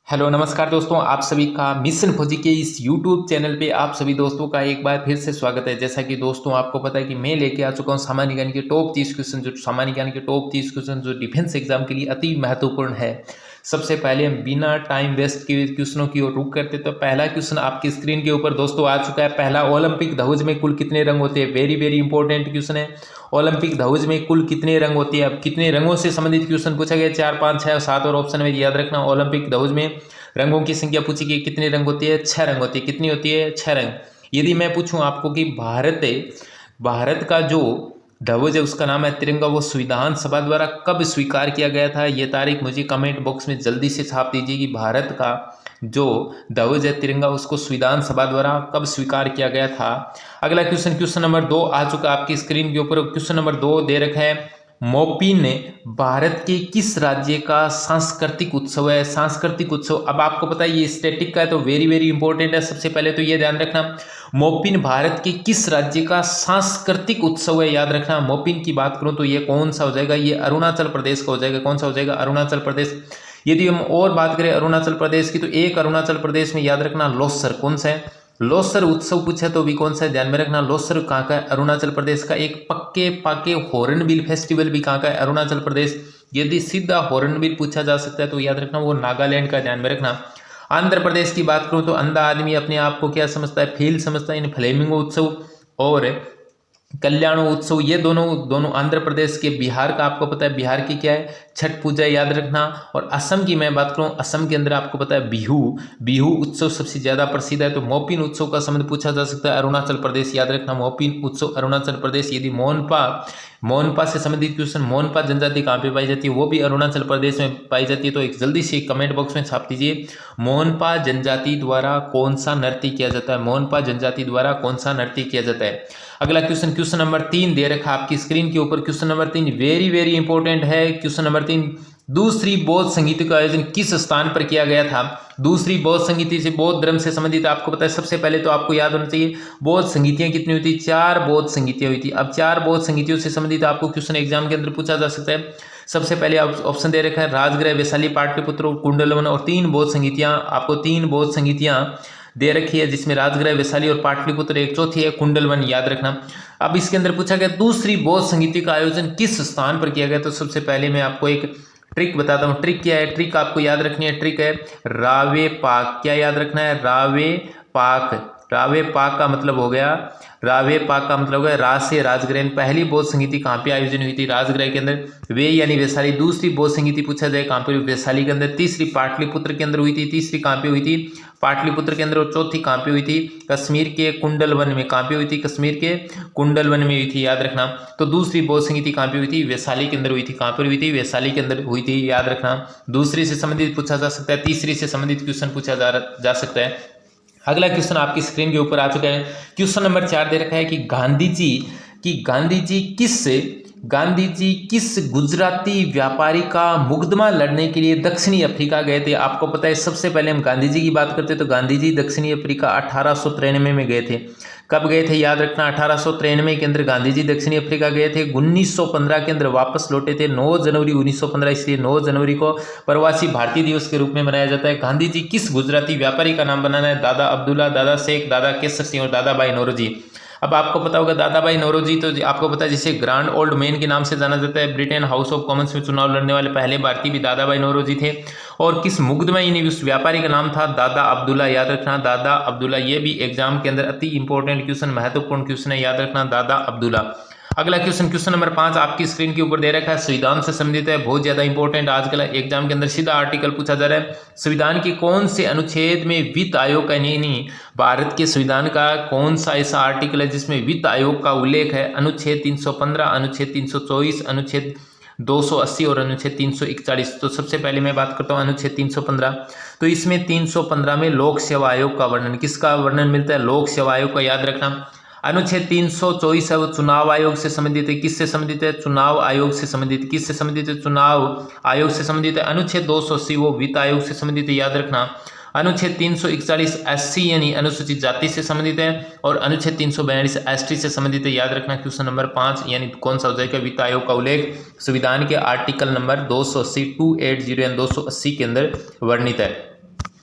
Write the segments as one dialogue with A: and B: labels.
A: Hello नमस्कार दोस्तों, आप सभी का मिशन फौजी के इस यूट्यूब चैनल पे आप सभी दोस्तों का एक बार फिर से स्वागत है। जैसा कि दोस्तों आपको पता है कि मैं लेके आ चुका हूँ सामान्य ज्ञान के टॉप 30 क्वेश्चन जो डिफेंस एग्जाम के लिए अति महत्वपूर्ण है। सबसे पहले हम बिना टाइम वेस्ट किए क्वेश्चनों की ओर रुख करते तो पहला क्वेश्चन आपकी स्क्रीन के ऊपर दोस्तों आ चुका है। पहला, ओलंपिक ध्वज में कुल कितने रंग होते हैं? वेरी वेरी इंपॉर्टेंट क्वेश्चन है। ओलंपिक ध्वज में कुल कितने रंग होते हैं? अब कितने रंगों से संबंधित क्वेश्चन पूछा गया, 4, 5, 6 और 7 और ऑप्शन में याद रखना। ओलंपिक ध्वज में रंगों की संख्या पूछी गई, कितने रंग होती है? 6 रंग होती है। कितनी होती है? 6 रंग। यदि मैं पूछूं आपको कि भारत का जो ध्वज है उसका नाम है तिरंगा, वो संविधान सभा द्वारा कब स्वीकार किया गया था? ये तारीख मुझे कमेंट बॉक्स में जल्दी से छाप दीजिए कि भारत का जो ध्वज है तिरंगा उसको संविधान सभा द्वारा कब स्वीकार किया गया था। अगला क्वेश्चन नंबर 2 आ चुका आपकी स्क्रीन के ऊपर। क्वेश्चन नंबर 2 दे रखा है, मोपिन भारत के किस राज्य का सांस्कृतिक उत्सव है? सांस्कृतिक उत्सव, अब आपको पता है ये स्टैटिक का है तो वेरी वेरी इंपॉर्टेंट है। सबसे पहले तो ये ध्यान रखना, मोपिन भारत के किस राज्य का सांस्कृतिक उत्सव है? याद रखना, मोपिन की बात करूं तो ये कौन सा हो जाएगा? ये अरुणाचल प्रदेश का हो जाएगा। कौन सा हो जाएगा? अरुणाचल प्रदेश। यदि हम और बात करें अरुणाचल प्रदेश की तो एक अरुणाचल प्रदेश में याद रखना लोसर। कौन सा है? लोसर उत्सव पूछे तो भी कौन सा है? ध्यान में रखना, लोसर कहाँ का है? अरुणाचल प्रदेश का। एक पक्के पाके हॉर्नबिल फेस्टिवल भी कहाँ का है? अरुणाचल प्रदेश। यदि सीधा हॉर्नबिल पूछा जा सकता है तो याद रखना वो नागालैंड का। ध्यान में रखना। आंध्र प्रदेश की बात करूं तो अंधा आदमी अपने आप को क्या समझता है? फील समझता है। इन फ्लेमिंगो उत्सव और कल्याण उत्सव, ये दोनों आंध्र प्रदेश के। बिहार का आपको पता है, बिहार की क्या है? छठ पूजा। याद रखना। और असम की मैं बात करूं, असम के अंदर आपको पता है बिहू उत्सव सबसे ज्यादा प्रसिद्ध है। तो मोपिन उत्सव का संबंध पूछा जा सकता है अरुणाचल प्रदेश। याद रखना, मोपिन उत्सव अरुणाचल प्रदेश। यदि मोनपा से संबंधित क्वेश्चन, मोनपा जनजाति कहाँ पे पाई जाती है? वो भी अरुणाचल प्रदेश में पाई जाती है। तो एक जल्दी से कमेंट बॉक्स में छाप दीजिए, मोनपा जनजाति द्वारा कौन सा नृत्य किया जाता है? मोनपा जनजाति द्वारा कौन सा नृत्य किया जाता है? अगला क्वेश्चन नंबर 3 दे रखा आपकी स्क्रीन के ऊपर। Question number 3 very very important है। क्वेश्चन नंबर 3, दूसरी बौद्ध संगीति का आयोजन किस स्थान पर किया गया था? दूसरी बौद्ध संगीति से, बौद्ध धर्म से संबंधित आपको पता है, सबसे पहले तो आपको याद होना चाहिए बौद्ध संगीतियां कितनी हुई थी? 4 बौद्ध संगीतियां हुई थी। अब 4 बौद्ध संगीतियों से संबंधित आपको क्वेश्चन एग्जाम के अंदर पूछा जा सकता है। सबसे पहले ऑप्शन दे रखा है राजगृह, वैशाली, पाटलिपुत्र, कुंडलवन और 3 बौद्ध संगीतियां। आपको 3 बौद्ध संगीतियां दे रखी है जिसमें राजगृह, वैशाली और पाटलिपुत्र, एक चौथी है कुंडलवन। याद रखना। अब इसके अंदर पूछा गया दूसरी बौद्ध संगीति का आयोजन किस स्थान पर किया गया? तो सबसे पहले मैं आपको एक ट्रिक बताता हूँ। ट्रिक क्या है? ट्रिक आपको याद रखनी है। ट्रिक है रावे पाक। क्या याद रखना है? रावे पाक। रावे पाक का मतलब हो गया, रावे पाक का मतलब हो गया राज से राजगृह। पहली बौद्ध संगीति कहाँ पे आयोजन हुई थी? राजगृह के अंदर। वे यानी वैशाली। दूसरी बौद्ध संगीति पूछा जाए कहाँ पे? वैशाली के अंदर। तीसरी पाटलिपुत्र के अंदर हुई थी। तीसरी कहाँ पे हुई थी? पाटलिपुत्र के अंदर। और चौथी कहाँ पे हुई थी? कश्मीर के कुंडलवन में। कहाँ पे हुई थी? कश्मीर के कुंडलवन में हुई थी। याद रखना। तो दूसरी बौद्ध संगीति कहाँ पे हुई थी? वैशाली के अंदर हुई थी। कहाँ पर हुई थी? वैशाली के अंदर हुई थी। याद रखना। दूसरी से संबंधित पूछा जा सकता है, तीसरी से संबंधित क्वेश्चन पूछा जा सकता है। अगला क्वेश्चन आपकी स्क्रीन के ऊपर आ चुका है। क्वेश्चन नंबर 4 दे रखा है कि गांधी जी किस गुजराती व्यापारी का मुकदमा लड़ने के लिए दक्षिणी अफ्रीका गए थे? आपको पता है, सबसे पहले हम गांधी जी की बात करते हैं तो गांधी जी दक्षिणी अफ्रीका 1893 में गए थे। कब गए थे? याद रखना, 1893 के अंदर गांधी जी दक्षिणी अफ्रीका गए थे। 1915 के अंदर वापस लौटे थे। 9 जनवरी 1915, इसलिए 9 जनवरी को प्रवासी भारतीय दिवस के रूप में मनाया जाता है। गांधी जी किस गुजराती व्यापारी का नाम बनाना है? दादा अब्दुल्ला, दादा शेख, दादा केसर सिंह और दादा भाई नौरोजी। अब आपको पता होगा दादा भाई नौरोजी, तो आपको पता है जिसे ग्रांड ओल्ड मैन के नाम से जाना जाता है। ब्रिटेन हाउस ऑफ कॉमन्स में चुनाव लड़ने वाले पहले भारतीय भी दादा भाई नौरोजी थे। और किस मुकदमा यानी उस व्यापारी का नाम था? दादा अब्दुल्ला। याद रखना, दादा अब्दुल्ला। ये भी एग्जाम के अंदर अति इंपॉर्टेंट क्वेश्चन, महत्वपूर्ण क्वेश्चन है। याद रखना, दादा अब्दुल्ला। अगला क्वेश्चन नंबर 5 आपकी स्क्रीन के ऊपर दे रखा है, संविधान से संबंधित है, बहुत ज्यादा इंपॉर्टेंट। आजकल एग्जाम के अंदर सीधा आर्टिकल पूछा जा रहा है। संविधान के कौन से अनुच्छेद में वित्त आयोग का, नहीं, भारत के संविधान का कौन सा ऐसा आर्टिकल है जिसमें वित्त आयोग का उल्लेख है? अनुच्छेद 315, अनुच्छेद 324, अनुच्छेद 280 और अनुच्छेद 341। तो सबसे पहले मैं बात करता हूँ अनुच्छेद 315। तो इसमें 315 में लोक सेवा आयोग का वर्णन, किसका वर्णन मिलता है? लोक सेवा आयोग का। याद रखना। अनुच्छेद 324 है वो चुनाव आयोग से संबंधित है। किससे संबंधित है? चुनाव आयोग से संबंधित। किससे संबंधित है? चुनाव आयोग से संबंधित है। अनुच्छेद 280 वो वित्त आयोग से संबंधित है। याद रखना। अनुच्छेद 341 एससी यानी अनुसूचित जाति से संबंधित है। और अनुच्छेद 342 एसटी से संबंधित है। याद रखना। क्वेश्चन नंबर 5 यानी कौन सा हो जाएगा? वित्त आयोग का उल्लेख संविधान के आर्टिकल नंबर 280, 280 एंड 280 के अंदर वर्णित है।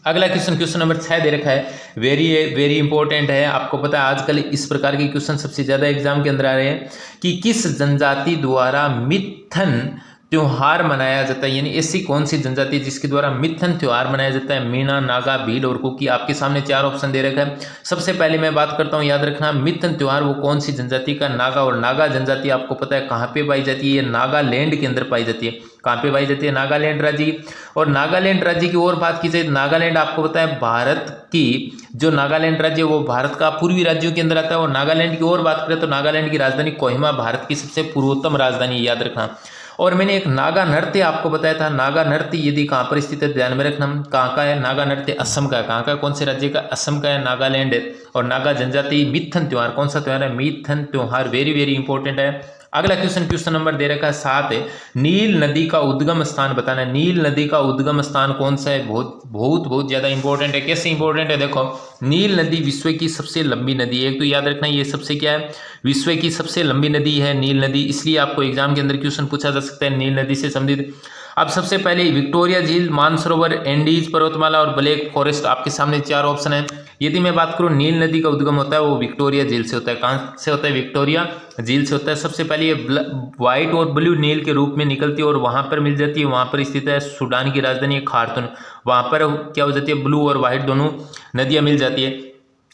A: अगला क्वेश्चन, क्वेश्चन नंबर 6 दे रखा है, वेरी वेरी इंपॉर्टेंट है। आपको पता है आजकल इस प्रकार के क्वेश्चन सबसे ज्यादा एग्जाम के अंदर आ रहे हैं कि किस जनजाति द्वारा मिथन त्योहार मनाया जाता है, यानी ऐसी कौन सी जनजाति जिसके द्वारा मिथन त्योहार मनाया जाता है। मीणा, नागा, भील और कुकी। आपके सामने 4 ऑप्शन दे रखा है। सबसे पहले मैं बात करता हूं, याद रखना मिथन त्योहार वो कौन सी जनजाति का, नागा। और नागा जनजाति आपको पता है कहाँ पे पाई जाती है, नागालैंड के अंदर पाई जाती है। कहाँ पे पाई जाती है, नागालैंड राज्य की। और नागालैंड राज्य की और बात की जाए, नागालैंड आपको पता है भारत की जो नागालैंड राज्य वो भारत का पूर्वी राज्यों के अंदर आता है। और नागालैंड की और बात करें तो नागालैंड की राजधानी कोहिमा भारत की सबसे पूर्वोत्तम राजधानी, याद रखना। और मैंने एक नागा नृत्य आपको बताया था, नागा नृत्य यदि कहाँ पर स्थित है ध्यान में रखना, कहाँ का है नागा नृत्य, असम का है। कहाँ का, कौन से राज्य का, असम का है, नागालैंड है। और नागा जनजाति मिथन त्योहार, कौन सा त्योहार है, मिथन त्योहार, वेरी वेरी इंपॉर्टेंट है। अगला क्वेश्चन, क्वेश्चन नंबर दे रखा है 7 है, नील नदी का उद्गम स्थान बताना है। नील नदी का उद्गम स्थान कौन सा है, बहुत बहुत बहुत ज्यादा इंपॉर्टेंट है। कैसे इंपॉर्टेंट है, देखो नील नदी विश्व की सबसे लंबी नदी है। एक तो याद रखना ये सबसे क्या है, विश्व की सबसे लंबी नदी है नील नदी, इसलिए आपको एग्जाम के अंदर क्वेश्चन पूछा जा सकता है नील नदी से संबंधित। अब सबसे पहले विक्टोरिया झील, मानसरोवर, एंडीज पर्वतमाला और ब्लैक फॉरेस्ट, आपके सामने 4 ऑप्शन है। यदि मैं बात करूं नील नदी का उद्गम होता है वो विक्टोरिया झील से होता है। कहां से होता है, विक्टोरिया झील से होता है। सबसे पहले ये व्हाइट और ब्लू नील के रूप में निकलती है और वहां पर मिल जाती है, वहां पर स्थित है सूडान की राजधानी खार्तूम। वहां पर क्या हो जाती है, ब्लू और व्हाइट दोनों नदियां मिल जाती है।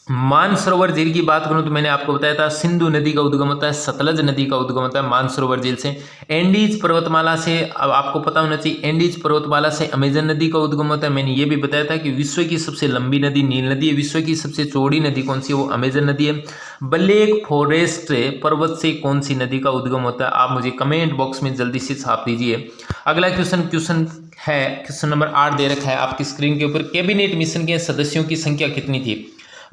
A: मानसरोवर झील की बात करूं तो मैंने आपको बताया था सिंधु नदी का उद्गम होता है, सतलज नदी का उद्गम होता है मानसरोवर झील से। एंडीज पर्वतमाला से, अब आपको पता होना चाहिए एंडीज पर्वतमाला से अमेजन नदी का उद्गम होता है। मैंने ये भी बताया था कि विश्व की सबसे लंबी नदी नील नदी है, विश्व की सबसे चौड़ी नदी कौन सी है, वो अमेजन नदी है। ब्लैक फॉरेस्ट पर्वत से कौन सी नदी का उद्गम होता है, आप मुझे कमेंट बॉक्स में जल्दी से छाप दीजिए। अगला क्वेश्चन, क्वेश्चन है क्वेश्चन नंबर 8 दे रखा है आपकी स्क्रीन के ऊपर, कैबिनेट मिशन के सदस्यों की संख्या कितनी थी।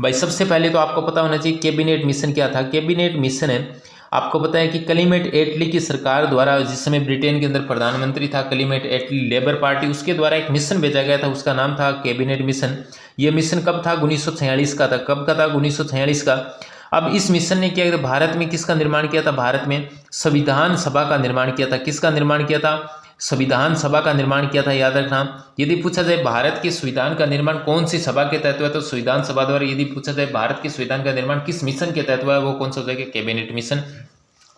A: भाई सबसे पहले तो आपको पता होना चाहिए कैबिनेट मिशन क्या था। कैबिनेट मिशन है, आपको पता है कि क्लीमेट एटली की सरकार द्वारा, जिस समय ब्रिटेन के अंदर प्रधानमंत्री था क्लीमेट एटली, लेबर पार्टी, उसके द्वारा एक मिशन भेजा गया था, उसका नाम था कैबिनेट मिशन। ये मिशन कब था, 1946 का था। कब का था, 1946 का। अब इस मिशन ने क्या किया, भारत में किसका निर्माण किया था, भारत में संविधान सभा का निर्माण किया था। किसका निर्माण किया था, संविधान सभा का निर्माण किया था, याद रखना। यदि पूछा जाए भारत के संविधान का निर्माण कौन सी सभा के तहत हुआ, तो संविधान सभा द्वारा। यदि पूछा जाए भारत के संविधान का निर्माण किस मिशन के तहत हुआ है, वो कौन सा हो जाएगा, कैबिनेट मिशन।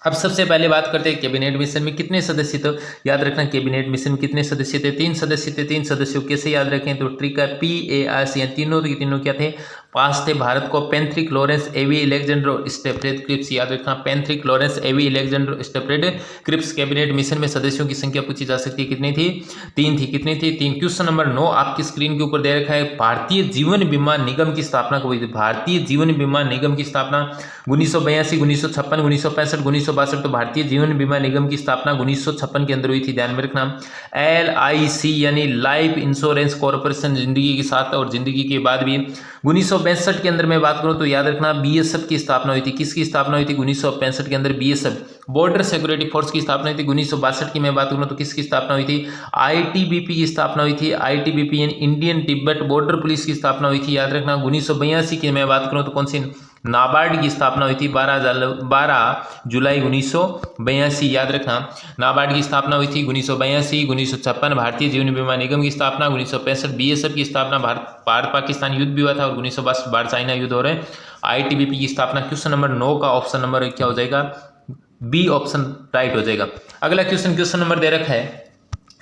A: अब सबसे पहले बात करते हैं कैबिनेट मिशन में कितने सदस्य थे। याद रखना कैबिनेट मिशन में कितने सदस्य थे, 3 सदस्य थे। 3 सदस्यों कैसे याद रखें, तो ट्रिक है PAS, तीनों के तीनों क्या थे, पास थे। भारत को पैंथ्रिक, लॉरेंस, एवी अलेक्जेंडर स्टेफ्रेड क्रिप्स, याद रखना पैंथ्रिक, लॉरेंस, एवी अलेक्जेंडर स्टेफ्रेड क्रिप्स। कैबिनेट मिशन में सदस्यों की संख्या पूछी जा सकती है, कितनी थी, 3 थी। कितनी थी, 3। क्वेश्चन नंबर 9 आपकी स्क्रीन के ऊपर दे रखा है, भारतीय जीवन बीमा निगम की स्थापना कब हुई थी। भारतीय जीवन बीमा निगम की स्थापना 1982, 1956, 1965, 1962। तो भारतीय जीवन बीमा निगम की स्थापना 1956 के अंदर हुई थी, ध्यान में रखना। LIC यानी लाइफ इंश्योरेंस कॉर्पोरेशन, जिंदगी के साथ और जिंदगी के बाद भी। 1965 के अंदर मैं बात करूं तो याद रखना BSF की स्थापना हुई थी। किसकी स्थापना हुई थी, 1965 के अंदर BSF, बॉर्डर सिक्योरिटी फोर्स की स्थापना हुई थी। 1962 की मैं बात करूं तो किसकी स्थापना हुई थी, ITBP की स्थापना हुई थी। ITBP यानी इंडियन तिब्बत बॉर्डर पुलिस की स्थापना हुई थी, याद रखना। 1982 की मैं बात करूं तो कौन सी, नाबार्ड की स्थापना हुई थी, 12 जुलाई 1982, याद रखना। नाबार्ड की स्थापना हुई थी 1982। 1956 भारतीय जीवन बीमा निगम की स्थापना। 1965 BSF की स्थापना, भारत पाकिस्तान युद्ध भी हुआ था। और 1962 भारत चाइना युद्ध हो रहे हैं, ITBP की स्थापना। क्वेश्चन नंबर 9 का ऑप्शन नंबर क्या हो जाएगा, B ऑप्शन राइट हो जाएगा। अगला क्वेश्चन, क्वेश्चन नंबर दे रखा है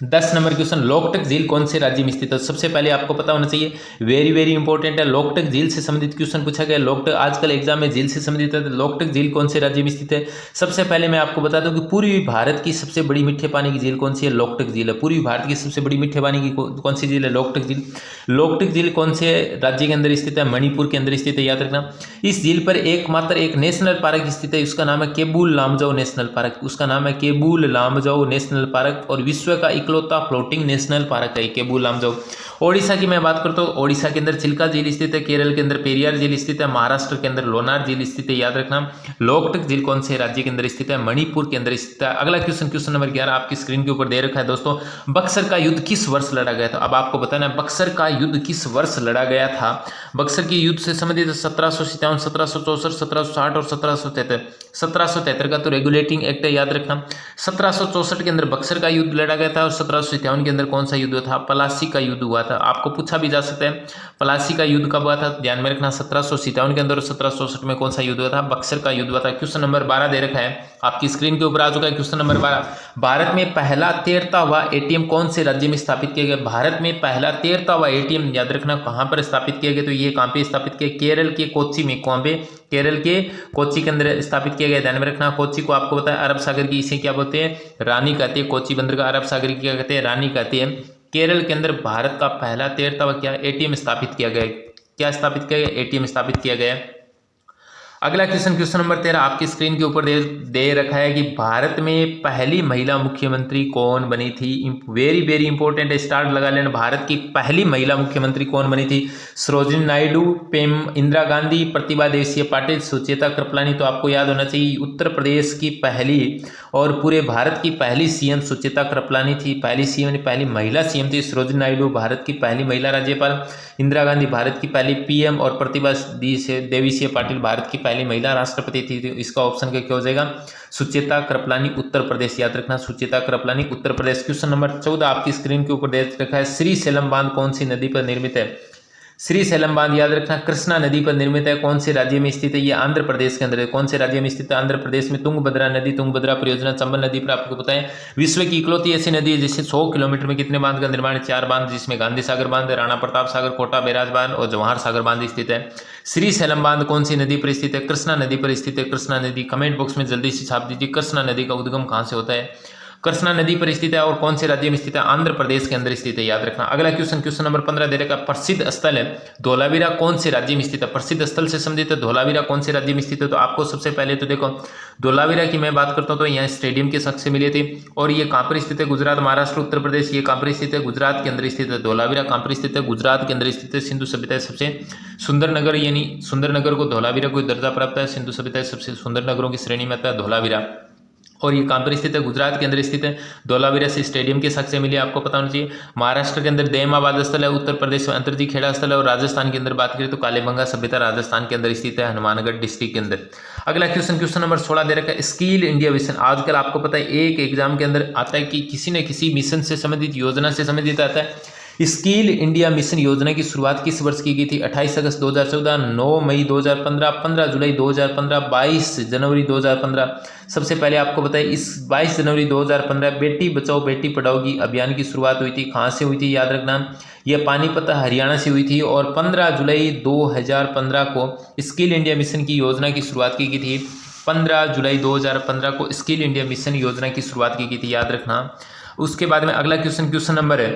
A: 10 नंबर क्वेश्चन, लोकटक झील कौन से राज्य में स्थित है। सबसे पहले आपको पता होना चाहिए, वेरी वेरी इंपॉर्टेंट है, लोकटक झील से संबंधित क्वेश्चन पूछा गया। लोकटक आजकल एग्जाम में झील से संबंधित है, लोकटक झील कौन से राज्य में स्थित है। सबसे पहले मैं आपको बता दूं कि पूर्वी भारत की सबसे बड़ी मीठे पानी की झील कौन सी है, लोकटक झील है। पूर्वी भारत की सबसे बड़ी मीठे पानी की कौन सी झील है, लोकटक झील। लोकटक झील कौन से राज्य के अंदर स्थित है, मणिपुर के अंदर स्थित है, याद रखना। इस झील पर एकमात्र एक नेशनल पार्क स्थित है, उसका नाम है केबुल लामजाओ नेशनल पार्क। उसका नाम है केबुल लामजाओ नेशनल पार्क, और विश्व का इकलौता फ्लोटिंग नेशनल पार्क है केबुल लामजाओ। ओडिशा की मैं बात करता हूँ, ओडिशा के अंदर चिल्का झील स्थित है। केरल के अंदर पेरियार झील स्थित है। महाराष्ट्र के अंदर लोनार झील स्थित है, याद रखना। लोकटक झील कौन से राज्य के अंदर स्थित है, मणिपुर के अंदर स्थित है। अगला क्वेश्चन, क्वेश्चन नंबर 11 आपकी स्क्रीन के ऊपर दे रखा है दोस्तों, बक्सर का युद्ध किस वर्ष लड़ा गया था। अब आपको बताना है बक्सर का युद्ध किस वर्ष लड़ा गया था। बक्सर के युद्ध से संबंधित 1757, 1764, 1760 और 1773। 1773 का तो रेगुलेटिंग एक्ट है, याद रखना। 1764 के अंदर बक्सर का युद्ध लड़ा गया था और 1757 के अंदर कौन सा युद्ध हुआ था? प्लासी का युद्ध हुआ था। आपको पूछा भी जा सकता है प्लासी का युद्ध कब हुआ था? ध्यान में रखना 1757 के अंदर और 1764 में कौन सा युद्ध हुआ था? बक्सर का युद्ध हुआ था। क्वेश्चन नंबर 12 दे रखा है, आपकी स्क्रीन के ऊपर आ चुका है। क्वेश्चन नंबर 12, भारत में पहला तैरता हुआ एटीएम कौन से राज्य में स्थापित किया गया? भारत में पहला तैरता हुआ एटीएम याद रखना कहां पर स्थापित किया गया? तो ये कहां पे स्थापित किया? केरल के कोच्चि में। कहां पे? केरल के कोच्चि के अंदर स्थापित किया गया। ध्यान में रखना, कोच्चि को आपको पता है अरब सागर की इसे क्या बोलते हैं? रानी कहते हैं। कोच्चि बंदरगाह अरब सागर की क्या कहते हैं? रानी कहते हैं। केरल के अंदर भारत का पहला तैरता हुआ क्या एटीएम स्थापित किया गया? क्या स्थापित किया गया? एटीएम स्थापित किया गया। अगला क्वेश्चन, क्वेश्चन नंबर 13 आपकी स्क्रीन के ऊपर दे रखा है कि भारत में पहली महिला मुख्यमंत्री कौन बनी थी? वेरी वेरी इंपॉर्टेंट है, स्टार्ट लगा लेना। भारत की पहली महिला मुख्यमंत्री कौन बनी थी? सरोजिनी नायडू, इंदिरा गांधी, प्रतिभा देशमुख पाटिल, सुचेता कृपलानी। तो आपको याद होना चाहिए उत्तर प्रदेश की पहली और पूरे भारत की पहली सीएम सुचेता कृपलानी थी। पहली सीएम, पहली महिला सीएम थी सरोजिनी नायडू, भारत की पहली महिला राज्यपाल। इंदिरा गांधी भारत की पहली पीएम और प्रतिभा देशमुख पाटिल भारत की पहली महिला राष्ट्रपति थी। तो इसका ऑप्शन क्या हो जाएगा? सुचेता कृपलानी, उत्तर प्रदेश। याद रखना, सुचेता कृपलानी, उत्तर प्रदेश। क्वेश्चन नंबर 14 आपकी स्क्रीन के ऊपर दे रखा है, श्री सेलम बांध कौन सी नदी पर निर्मित है? श्री सेलम बांध याद रखना कृष्णा नदी पर निर्मित है। कौन से राज्य में स्थित है? ये आंध्र प्रदेश के अंदर है। कौन से राज्य में स्थित है? आंध्र प्रदेश में। तुंगभद्रा नदी, तुंगभद्रा परियोजना चंबल नदी पर आपको पता है विश्व की इकलौती ऐसी नदी है जिससे 100 किलोमीटर में कितने बांध का निर्माण है? 4 बांध, जिसमें गांधी सागर बांध, राणा प्रताप सागर, कोटा बैराज बांध और जवाहर सागर बांध स्थित है। श्री सेलम बांध कौन सी नदी पर स्थित है? कृष्णा नदी पर स्थित है। कृष्णा नदी, कमेंट बॉक्स में जल्दी से छाप दीजिए कृष्णा नदी का उद्गम कहां से होता है? कृष्णा नदी पर स्थित है और कौन से राज्य में स्थित है? आंध्र प्रदेश के अंदर स्थित है। याद रखना। अगला क्वेश्चन, क्वेश्चन नंबर 15 दे रखा प्रसिद्ध स्थल है धोलावीरा कौन से राज्य में स्थित है? प्रसिद्ध स्थल से संबंधित है धोलावीरा कौन से राज्य में स्थित है? तो आपको सबसे पहले तो देखो धोलावीरा की मैं बात करता हूं तो यहाँ स्टेडियम के शख्स से मिले थे और ये कहां पर स्थित है? गुजरात, महाराष्ट्र, उत्तर प्रदेश। ये कहां पर स्थित है? गुजरात के अंदर स्थित है। धोलावीरा कहां पर स्थित है? गुजरात के अंदर स्थित है। सिंधु सभ्यता सबसे सुंदर नगर, यानी सुंदर नगर को धोलावीरा को दर्जा प्राप्त है। सिंधु सभ्यता सबसे सुंदर नगरों की श्रेणी में आता है धोलावीरा और ये कहां पर स्थित है? गुजरात के अंदर स्थित है। धोलावीरा से स्टेडियम के साक्ष्य मिले, आपको पता होना चाहिए। महाराष्ट्र के अंदर दयमाबाद स्थल है, उत्तर प्रदेश में अंतरजी खेड़ा स्थल है और राजस्थान के अंदर बात करें तो कालीबंगा सभ्यता राजस्थान के अंदर स्थित है, हनुमानगढ़ डिस्ट्रिक्ट के अंदर। अगला क्वेश्चन, क्वेश्चन नंबर 16 दे रखा है स्किल इंडिया मिशन। आजकल आपको पता है एक एग्जाम के अंदर आता है कि किसी न किसी मिशन से संबंधित, योजना से संबंधित आता है। स्किल इंडिया मिशन योजना की शुरुआत किस वर्ष की गई थी? 28 अगस्त 2014, 9 मई 2015, 15 जुलाई 2015, 22 जनवरी 2015। सबसे पहले आपको बताएं इस 22 जनवरी 2015 बेटी बचाओ बेटी पढ़ाओ की अभियान की शुरुआत हुई थी। कहाँ से हुई थी? याद रखना, यह पानीपत हरियाणा से हुई थी और 15 जुलाई 2015 को स्किल इंडिया मिशन की योजना की शुरुआत की गई थी। 15 जुलाई 2015 को स्किल इंडिया मिशन योजना की शुरुआत की गई थी, याद रखना। उसके बाद में अगला क्वेश्चन, क्वेश्चन नंबर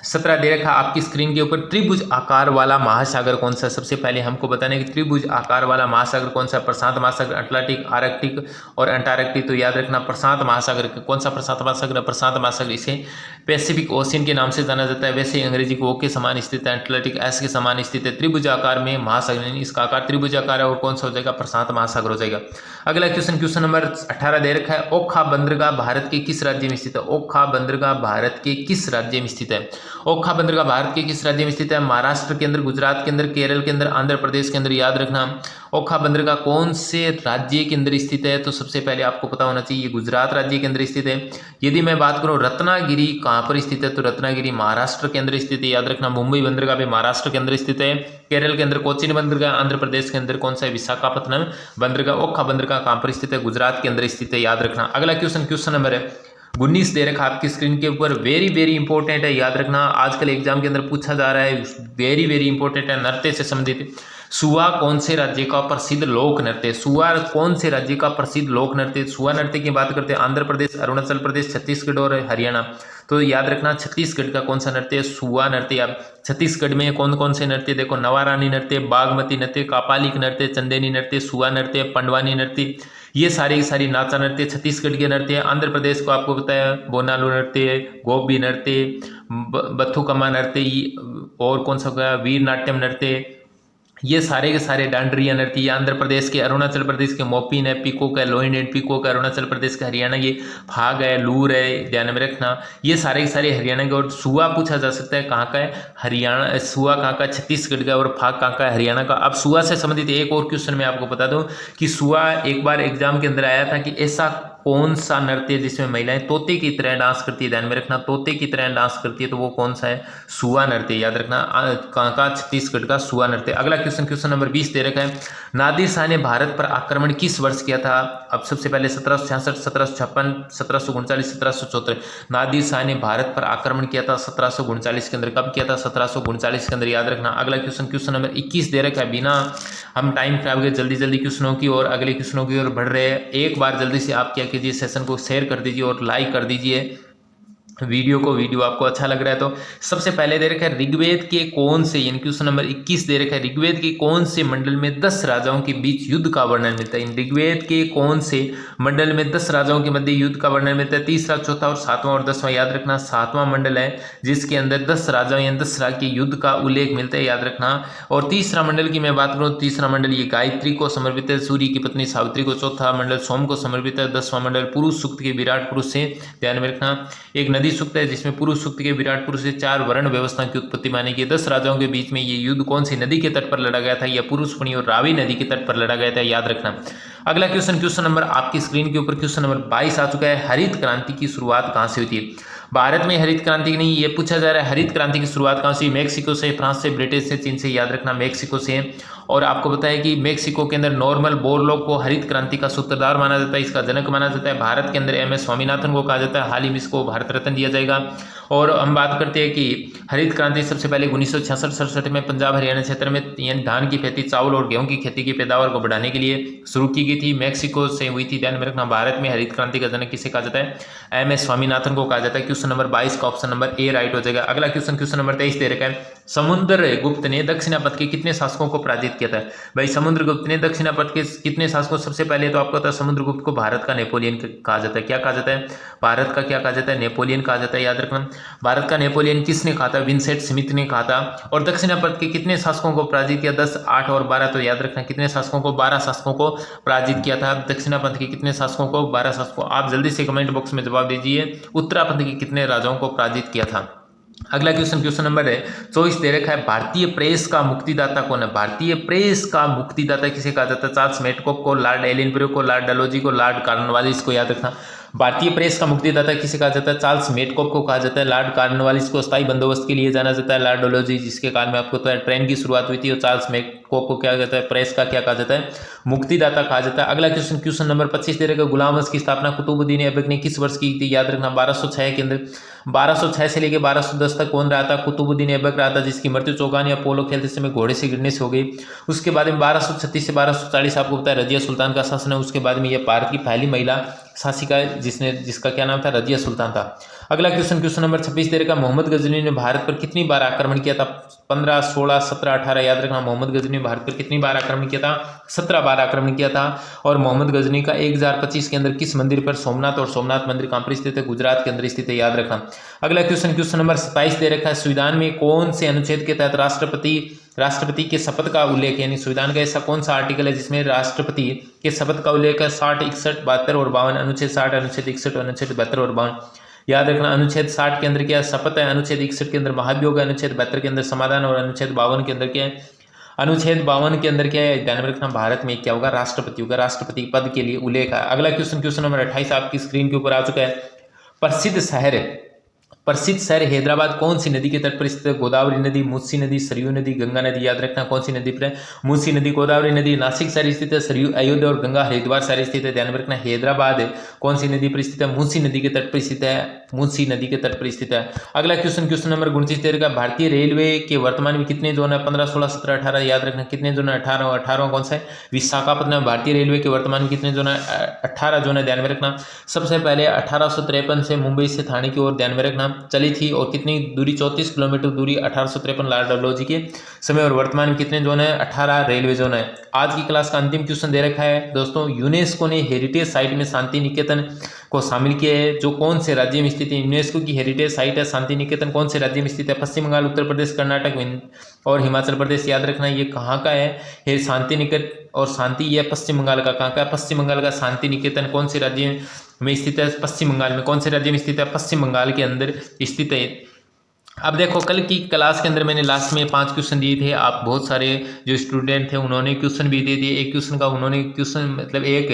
A: 17 दे रखा आपकी स्क्रीन के ऊपर त्रिभुज आकार वाला महासागर कौन सा? सबसे पहले हमको बताना है कि त्रिभुज आकार वाला महासागर कौन सा? प्रशांत महासागर, अटलांटिक, आर्कटिक और अंटार्कटिक। तो याद रखना प्रशांत महासागर। कौन सा प्रशांत महासागर? प्रशांत महासागर। इसे पैसिफिक ओशियन के नाम से जाना जाता है। वैसे अंग्रेजी को ओ के समान स्थित है, अटलांटिक एस के समान स्थित है। त्रिभुज आकार में महासागर, इसका आकार त्रिभुज आकार है और कौन सा हो जाएगा? प्रशांत महासागर हो जाएगा। अगला क्वेश्चन, क्वेश्चन नंबर 18 दे रखा है ओखा बंदरगाह भारत के किस राज्य में स्थित है? ओखा बंदरगाह भारत के किस राज्य में स्थित है? ओखा बंदरगाह भारत के किस राज्य में स्थित है? महाराष्ट्र के अंदर, गुजरात के अंदर, केरल के अंदर, आंध्र प्रदेश के अंदर। याद रखना ओखा बंदरगाह कौन से राज्य के अंदर स्थित है? तो सबसे पहले आपको पता होना चाहिए ये गुजरात राज्य के अंदर स्थित है। यदि मैं बात करूं रत्नागिरी कहां पर स्थित है? तो रत्नागिरी महाराष्ट्र के अंदर स्थित है। याद रखना मुंबई बंदरगाह भी महाराष्ट्र के अंदर स्थित है। केरल के अंदर कोचीन बंदरगाह, आंध्र प्रदेश के अंदर कौन सा है? विशाखापत्तनम बंदरगाह। ओखा बंदरगाह कहां पर स्थित है? गुजरात के अंदर स्थित है, याद रखना। अगला क्वेश्चन, क्वेश्चन नंबर 19 दे रखा आपकी स्क्रीन के ऊपर, वेरी वेरी इंपॉर्टेंट है, याद रखना। आजकल एग्जाम के अंदर पूछा जा रहा है, वेरी वेरी इंपॉर्टेंट है, नृत्य से संबंधित। सुआ कौन से राज्य का प्रसिद्ध लोक नृत्य? सुआ कौन से राज्य का प्रसिद्ध लोक नृत्य? सुआ नृत्य की बात करते हैं आंध्र प्रदेश, अरुणाचल प्रदेश, छत्तीसगढ़ और हरियाणा। तो याद रखना छत्तीसगढ़ का कौन सा नृत्य है? सुआ नृत्य। आप छत्तीसगढ़ में कौन कौन से नृत्य देखो, नवारानी नृत्य, बागमती नृत्य, कापालिक नृत्य, चंदेनी नृत्य, सुआ नृत्य, पंडवानी नृत्य। ये सारे सारी नाचा नृत्य छत्तीसगढ़ के नृत्य है। आंध्र प्रदेश को आपको पता है बोनालू नृत्य, गोबी नृत्य, बथुकम्मा नृत्य और कौन सा होगा वीर नाट्यम नृत्य। ये सारे के सारे डांडरिया नृत्य आंध्र प्रदेश के, अरुणाचल प्रदेश के मोपिन है, पिकोक है, लोइन एंड पिकोक है, अरुणाचल प्रदेश के, हरियाणा ये फाग है, लूर है, ध्यान में रखना। ये सारे के सारे हरियाणा के। और सुआ पूछा जा सकता है कहाँ का है? हरियाणा। सुआ कहाँ का? छत्तीसगढ़ का। और फाग कहाँ का है? हरियाणा का। अब सुआ से संबंधित एक और क्वेश्चन मैं आपको बता दूं कि सुआ एक बार एग्जाम के अंदर आया था कि ऐसा कौन सा नृत्य जिसमें महिलाएं तोते की तरह डांस करती है, ध्यान में रखना, तोते की तरह डांस करती है, तो वो कौन सा है? सुआ नृत्य, याद रखना, कहाँ का? छत्तीसगढ़ का सुआ नृत्य। अगला क्वेश्चन, क्वेश्चन नंबर 20 दे रखा है, नादिर शाह ने भारत पर आक्रमण किस वर्ष किया था? अब सबसे पहले 1766, 1756, 1739, 1774। नादिर शाह ने भारत पर आक्रमण किया था 1739 के अंदर। कब किया था? 1739 के अंदर, याद रखना। अगला क्वेश्चन, क्वेश्चन नंबर 21 दे रखा है, बिना हम टाइम खराब के जल्दी जल्दी क्वेश्चनों की और अगले क्वेश्चनों की ओर बढ़ रहे हैं। एक बार जल्दी से आप क्या कीजिए, सेशन को शेयर कर दीजिए और लाइक कर दीजिए वीडियो आपको अच्छा लग रहा है तो। सबसे पहले दे रखा है, ऋग्वेद के कौन से, यानी क्वेश्चन नंबर 21 दे रखा है, ऋग्वेद के कौन से मंडल में 10 राजाओं के बीच युद्ध का वर्णन मिलता है? ऋग्वेद के कौन से मंडल में 10 राजाओं के मध्य युद्ध का वर्णन मिलता है? तीसरा, चौथा और सातवां और 10वां, याद रखना। सातवां मंडल है जिसके अंदर 10 राजाओं या 10 राज के युद्ध का उल्लेख मिलता है, याद रखना। और तीसरा मंडल की मैं बात करूं, तीसरा मंडल ये गायत्री को समर्पित है, सूर्य की पत्नी सावित्री को। चौथा मंडल सोम को समर्पित है। 10वां मंडल पुरुष सूक्त के विराट पुरुष से, ध्यान में रखना। एक नदी सूक्त है जिसमें पुरुष सूक्त के विराट पुरुष से 4 वर्ण व्यवस्था की उत्पत्ति मानी गई। 10 राजाओं के बीच में ये युद्ध कौन सी नदी के तट पर लड़ा गया था? या पुरुषपुणी और रावी नदी के तट पर लड़ा गया था, याद रखना। अगला क्वेश्चन, क्वेश्चन नंबर आपकी स्क्रीन के ऊपर क्वेश्चन नंबर 22 आ चुका है, हरित क्रांति की शुरुआत कहां से हुई थी? भारत में हरित क्रांति नहीं, ये पूछा जा रहा है हरित क्रांति की शुरुआत कहां से हुई? मैक्सिको से, फ्रांस से, ब्रिटेन से, चीन से, याद रखना मैक्सिको से। और आपको पता है कि मैक्सिको के अंदर नॉर्मल बोरलॉग को हरित क्रांति का सूत्रधार माना जाता है, इसका जनक माना जाता है। भारत के अंदर MS स्वामीनाथन को कहा जाता है, हाल ही में इसको भारत रत्न दिया जाएगा। और हम बात करते हैं कि हरित क्रांति सबसे पहले 1966-67 में पंजाब हरियाणा क्षेत्र में यानी धान की खेती, चावल और गेहूं की खेती की पैदावार को बढ़ाने के लिए शुरू की गई थी, मैक्सिको से हुई थी, ध्यान में रखना। भारत में हरित क्रांति का जनक किसे कहा जाता है? MS स्वामीनाथन को कहा जाता है। क्वेश्चन नंबर 22 का ऑप्शन नंबर ए राइट हो जाएगा। अगला क्वेश्चन, क्वेश्चन नंबर 23 दे रखा है, समुद्रगुप्त ने दक्षिणापथ के कितने शासकों को पराजित किया था? भाई समुद्रगुप्त ने दक्षिणापथ के कितने शासकों? सबसे पहले तो आपको पता है समुद्रगुप्त को भारत का नेपोलियन कहा जाता है। क्या कहा जाता है? भारत का क्या कहा जाता है? नेपोलियन कहा जाता है, याद रखना। भारत का नेपोलियन किसने कहा था? विंसेंट स्मिथ ने कहा था। और दक्षिणापथ के कितने शासकों को पराजित किया? 10, 8 और 12, तो याद रखना कितने शासकों को? 12 शासकों को पराजित किया था। दक्षिणापथ के कितने शासकों को? 12 शासकों। आप जल्दी से कमेंट बॉक्स में जवाब दीजिए, उत्तरापथ के कितने राजाओं को पराजित किया था? अगला क्वेश्चन, क्वेश्चन नंबर है 24 दे रखा है, भारतीय प्रेस का मुक्तिदाता कौन है? भारतीय प्रेस का मुक्तिदाता किसे कहा जाता है? चार्ल्स मेटकॉक को, लॉर्ड एलिनब्रो को, लॉर्ड डलहौजी को, लॉर्ड कॉर्नवालिस को, याद रखना। भारतीय प्रेस का मुक्तिदाता किसे कहा जाता है? चार्ल्स मेटकॉक को कहा जाता है। लॉर्ड कॉर्नवालिस को स्थायी बंदोबस्त के लिए जाना जाता है। लॉर्ड डलहौजी जिसके काल में आपको तो ट्रेन की शुरुआत हुई थी, और चार्ल्स मेटकॉक को क्या कहता है? प्रेस का क्या कहा जाता है? मुक्तिदाता कहा जाता है। अगला क्वेश्चन, क्वेश्चन नंबर 25 दे रखा है, गुलाम वंश की स्थापना कुतुबुद्दीन ऐबक ने किस वर्ष की थी? याद रखना 1206 के अंदर। 1206 से लेकर 1210 तक कौन रहा था? कुतुबुद्दीन ऐबक रहा था, जिसकी मृत्यु चौगान या पोलो खेलते समय घोड़े से गिरने से हो गई। उसके बाद में 1236 से 1240 आपको पता है रजिया सुल्तान का शासन है। उसके बाद में यह भारत की पहली महिला शासिका है जिसका क्या नाम था? रजिया सुल्तान था। अगला क्वेश्चन, क्वेश्चन नंबर 26 दे रखा, मोहम्मद गजनी ने भारत पर कितनी बार आक्रमण किया था? 15, 16, 17, 18, याद रखना। मोहम्मद गजनी ने भारत पर कितनी बार आक्रमण किया था? 17 बार आक्रमण किया था। और मोहम्मद गजनी का 1025 के अंदर किस मंदिर पर? सोमनाथ। और सोमनाथ मंदिर कहां पर स्थित है? गुजरात के अंदर स्थित है, याद रखना। अगला क्वेश्चन, क्वेश्चन नंबर 27 दे रखा है, संविधान में कौन से अनुच्छेद के तहत राष्ट्रपति के शपथ का उल्लेख, यानी संविधान का ऐसा कौन सा आर्टिकल है जिसमें राष्ट्रपति के शपथ का उल्लेख है? 60, 61, 72 और 52। अनुच्छेद 60, अनुच्छेद 61, अनुच्छेद 72 और 52, याद रखना। अनुच्छेद 60 के अंदर क्या शपथ है? अनुच्छेद 61 के अंदर महाभियोग है। अनुच्छेद 72 के अंदर समाधान। और अनुच्छेद 52 के अंदर क्या है? अनुच्छेद 52 के अंदर क्या है? ध्यान में रखना, भारत में क्या होगा? राष्ट्रपति होगा। राष्ट्रपति पद के लिए उल्लेख है। अगला क्वेश्चन, क्वेश्चन नंबर 28 आपकी स्क्रीन के ऊपर आ चुका है, प्रसिद्ध शहर हैदराबाद कौन सी नदी के तट पर स्थित है? गोदावरी नदी, मूसी नदी, सरयू नदी, गंगा नदी, याद रखना कौन सी नदी पर है? मूसी नदी, गोदावरी नदी। नासिक शहर स्थित है, सरयू अयोध्या और गंगा हरिद्वार शहर स्थित है, ध्यान में रखना। हैदराबाद कौन सी नदी पर स्थित है? मूसी नदी के तट पर स्थित है, मूसी नदी के तट पर स्थित है। अगला क्वेश्चन, क्वेश्चन नंबर 29 दे रखा, भारतीय रेलवे के वर्तमान में कितने जोन है? 15, 16, 17, 18, याद रखना कितने जोन है? 18। 18 कौन सा है? विशाखापट्टनम। भारतीय रेलवे के वर्तमान में कितने जोन है? 18 जोन है, ध्यान में रखना। सबसे पहले 1853 से मुंबई से थाने की ओर, ध्यान में रखना, चली थी। और कितनी दूरी? 34 किलोमीटर दूरी 1853 लॉर्ड डलहौजी के समय। और वर्तमान में कितने जोन है? 18 रेलवे जोन है। आज की क्लास का अंतिम क्वेश्चन दे रखा है दोस्तों, यूनेस्को ने हेरिटेज साइट में शांति निकेतन को शामिल किया है, जो कौन से राज्य में स्थित है? यूनेस्को की हेरिटेज साइट है शांति निकेतन, कौन से राज्य में स्थित है? पश्चिम बंगाल, उत्तर प्रदेश, कर्नाटक और हिमाचल प्रदेश, याद रखना। ये कहाँ का है? शांति निकेतन। और शांति यह पश्चिम बंगाल का, कहाँ का? पश्चिम बंगाल का शांति निकेतन कौन से राज्य में स्थित है? पश्चिम बंगाल में। कौन से राज्य में स्थित है? पश्चिम बंगाल के अंदर स्थित है। अब देखो कल की क्लास के अंदर मैंने लास्ट में 5 क्वेश्चन दिए थे। आप बहुत सारे जो स्टूडेंट थे उन्होंने क्वेश्चन भी दे दिए। एक क्वेश्चन का उन्होंने क्वेश्चन मतलब एक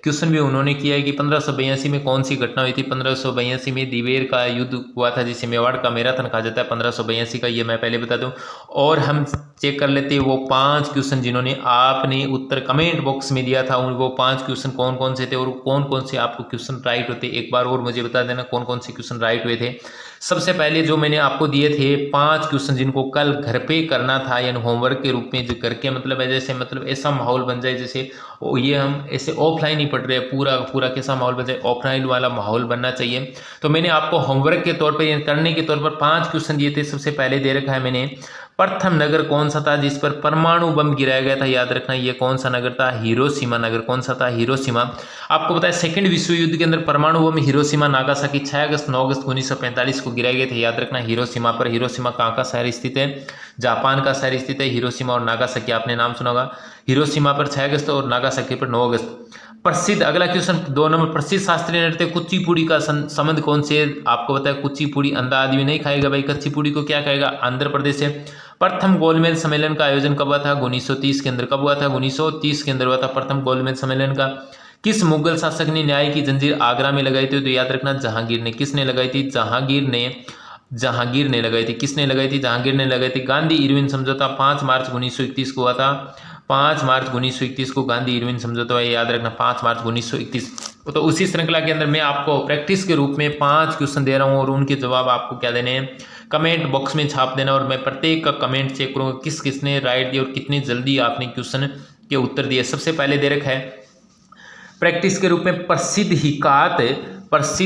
A: क्वेश्चन भी उन्होंने किया है कि 1582 में कौन सी घटना हुई थी। 1582 में दिवेर का युद्ध हुआ था, जिसे मेवाड़ का मैराथन कहा जाता है 1582 का, ये मैं पहले बता दूं। और हम चेक कर लेते हैं वो 5 क्वेश्चन जिन्होंने आपने उत्तर कमेंट बॉक्स में दिया था, वो 5 क्वेश्चन कौन कौन से थे और कौन कौन से आपको क्वेश्चन राइट होते। एक बार और मुझे बता देना कौन कौन से क्वेश्चन राइट हुए थे। सबसे पहले जो मैंने आपको दिए थे 5 क्वेश्चन जिनको कल घर पे करना था, यानी होमवर्क के रूप में, जो करके मतलब है जैसे मतलब ऐसा माहौल बन जाए जैसे ये हम ऐसे ऑफलाइन ही पढ़ रहे हैं, पूरा पूरा कैसा माहौल बन जाए, ऑफलाइन वाला माहौल बनना चाहिए। तो मैंने आपको होमवर्क के तौर पर करने के तौर पर 5 क्वेश्चन दिए थे। सबसे पहले दे रखा है मैंने, प्रथम नगर कौन सा था जिस पर परमाणु बम गिराया गया था, याद रखना ये कौन सा नगर था, हिरोशिमा नगर। कौन सा था, हिरोशिमा। आपको पता है सेकंड विश्व युद्ध के अंदर परमाणु बम हिरोशिमा नागासाकी 6 अगस्त 9 अगस्त 1945 को गिराए गए थे, याद रखना हिरोशिमा पर। हिरोशिमा कहाँ का शहर स्थित है, जापान का शहर स्थित है। हिरोशिमा और नागासाकी आपने नाम सुना होगा। हिरोशिमा पर 6 अगस्त और नागासाकी पर 9 अगस्त। प्रसिद्ध, अगला क्वेश्चन 2 नंबर, प्रसिद्ध शास्त्रीय नृत्य कुचिपुड़ी का संबंध कौन से, आपको पता है कुचिपुड़ी अंधा आदमी नहीं खाएगा भाई, कुचिपुड़ी को क्या खाएगा, आंध्र प्रदेश है। प्रथम गोलमेज सम्मेलन का आयोजन कब हुआ था, 1930 के अंदर। कब हुआ था, 1930 के अंदर हुआ था प्रथम गोलमेज सम्मेलन का। किस मुगल शासक ने न्याय की जंजीर आगरा में लगाई थी, तो याद रखना जहांगीर ने। किसने लगाई थी, जहांगीर ने लगाई थी। किसने लगाई थी, जहांगीर ने लगाई थी। गांधी इरविन समझौता 5 मार्च 1931 को हुआ था। 5 मार्च 1931 को गांधी इरविन समझौता हुआ, याद रखना 5 मार्च 1931। तो उसी श्रृंखला के अंदर मैं आपको प्रैक्टिस के रूप में 5 क्वेश्चन दे रहा हूँ और उनके जवाब आपको क्या देने हैं, कमेंट बॉक्स में छाप देना। और मैं प्रत्येक का कमेंट चेक करूँगा किस किसने राइट दिया और कितनी जल्दी आपने क्वेश्चन के उत्तर दिए। सबसे पहले दे रखा है प्रैक्टिस के रूप में, प्रसिद्ध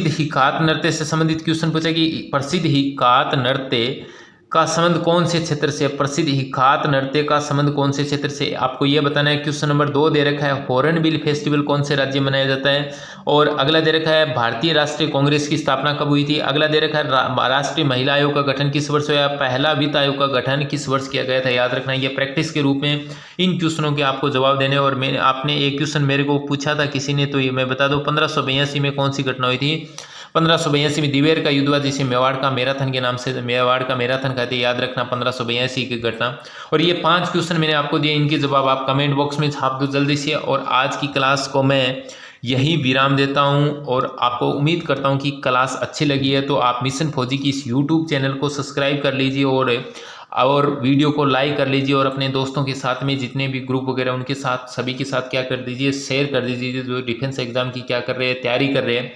A: हिकात नृत्य से संबंधित क्वेश्चन पूछा कि प्रसिद्ध हिकात नृत्य का संबंध कौन से क्षेत्र से, प्रसिद्ध हिकात नृत्य का संबंध कौन से क्षेत्र से, आपको यह बताना है। क्वेश्चन नंबर 2 दे रखा है, हॉर्नबिल फेस्टिवल कौन से राज्य में मनाया जाता है। और अगला दे रखा है, भारतीय राष्ट्रीय कांग्रेस की स्थापना कब हुई थी। अगला दे रखा है, राष्ट्रीय महिला आयोग का गठन किस वर्ष हुआ, पहला वित्त आयोग का गठन किस वर्ष किया गया था, याद रखना। यह प्रैक्टिस के रूप में इन क्वेश्चनों के आपको जवाब देने। और मैंने आपने एक क्वेश्चन मेरे को पूछा था किसी ने, तो ये मैं बता दूं 1582 में कौन सी घटना हुई थी। 1582 में दिवेर का युद्ध हुआ, जिसे मेवाड़ का मैराथन के नाम से, मेवाड़ का मैराथन कहते हैं, याद रखना 1582 की घटना। और ये 5 क्वेश्चन मैंने आपको दिए, इनके जवाब आप कमेंट बॉक्स में छाप दो जल्दी से। और आज की क्लास को मैं यही विराम देता हूं और आपको उम्मीद करता हूं कि क्लास अच्छी लगी है। तो आप मिशन फौजी की इस यूट्यूब चैनल को सब्सक्राइब कर लीजिए और वीडियो को लाइक कर लीजिए और अपने दोस्तों के साथ में जितने भी ग्रुप वगैरह उनके साथ सभी के साथ क्या कर दीजिए, शेयर कर दीजिए, जो डिफेंस एग्जाम की क्या कर रहे हैं, तैयारी कर रहे हैं।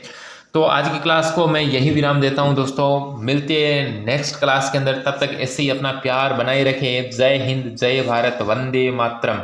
A: तो आज की क्लास को मैं यही विराम देता हूं दोस्तों, मिलते हैं नेक्स्ट क्लास के अंदर। तब तक ऐसे ही अपना प्यार बनाए रखें। जय हिंद, जय भारत, वंदे मातरम।